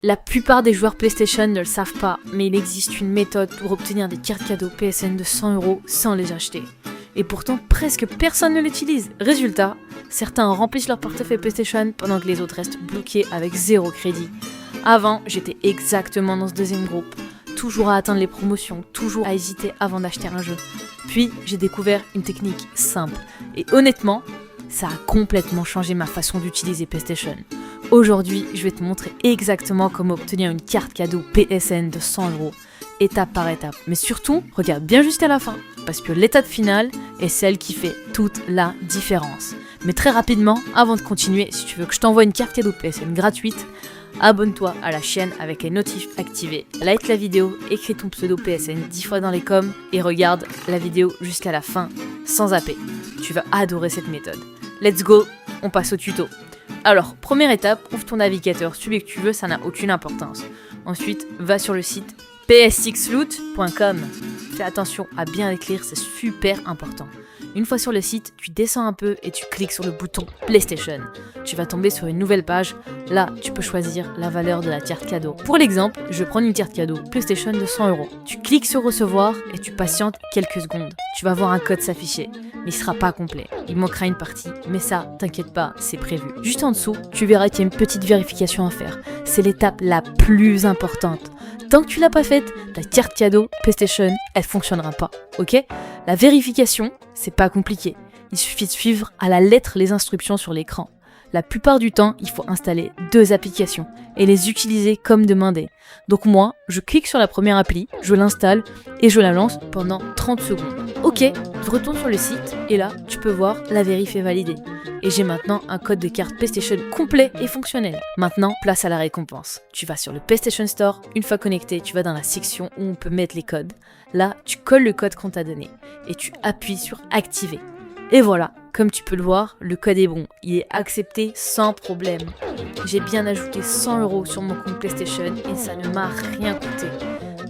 La plupart des joueurs PlayStation ne le savent pas, mais il existe une méthode pour obtenir des cartes cadeaux PSN de 100€ sans les acheter. Et pourtant, presque personne ne l'utilise. Résultat, certains remplissent leur portefeuille PlayStation pendant que les autres restent bloqués avec 0 crédit. Avant, j'étais exactement dans ce deuxième groupe. Toujours à atteindre les promotions, toujours à hésiter avant d'acheter un jeu. Puis, j'ai découvert une technique simple. Et honnêtement, ça a complètement changé ma façon d'utiliser PlayStation. Aujourd'hui, je vais te montrer exactement comment obtenir une carte cadeau PSN de 100€, étape par étape. Mais surtout, regarde bien jusqu'à la fin, parce que l'étape finale est celle qui fait toute la différence. Mais très rapidement, avant de continuer, si tu veux que je t'envoie une carte cadeau PSN gratuite, abonne-toi à la chaîne avec les notifs activés, like la vidéo, écris ton pseudo PSN 10 fois dans les coms et regarde la vidéo jusqu'à la fin sans zapper. Tu vas adorer cette méthode. Let's go, on passe au tuto. Alors, première étape, ouvre ton navigateur, celui que tu veux, ça n'a aucune importance. Ensuite, va sur le site ps6loot.com. Fais attention à bien écrire, c'est super important. Une fois sur le site, tu descends un peu et tu cliques sur le bouton PlayStation. Tu vas tomber sur une nouvelle page. Là, tu peux choisir la valeur de la carte cadeau. Pour l'exemple, je vais prendre une carte cadeau PlayStation de 100€. Tu cliques sur recevoir et tu patientes quelques secondes. Tu vas voir un code s'afficher, mais il sera pas complet. Il manquera une partie, mais ça, t'inquiète pas, c'est prévu. Juste en dessous, tu verras qu'il y a une petite vérification à faire. C'est l'étape la plus importante. Tant que tu l'as pas faite, ta carte cadeau PlayStation, elle fonctionnera pas, ok? La vérification, c'est pas compliqué. Il suffit de suivre à la lettre les instructions sur l'écran. La plupart du temps, il faut installer 2 applications et les utiliser comme demandé. Donc moi, je clique sur la première appli, je l'installe et je la lance pendant 30 secondes. Ok, tu retournes sur le site et là, tu peux voir la vérif est validée. Et j'ai maintenant un code de carte PlayStation complet et fonctionnel. Maintenant, place à la récompense. Tu vas sur le PlayStation Store, une fois connecté, tu vas dans la section où on peut mettre les codes. Là, tu colles le code qu'on t'a donné et tu appuies sur activer. Et voilà, comme tu peux le voir, le code est bon, il est accepté sans problème. J'ai bien ajouté 100€ sur mon compte PlayStation et ça ne m'a rien coûté.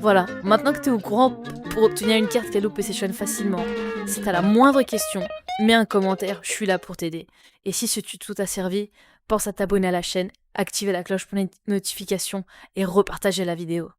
Voilà, maintenant que tu es au courant pour obtenir une carte cadeau PlayStation facilement, si tu as la moindre question, mets un commentaire, je suis là pour t'aider. Et si ce tuto t'a servi, pense à t'abonner à la chaîne, activer la cloche pour les notifications et repartager la vidéo.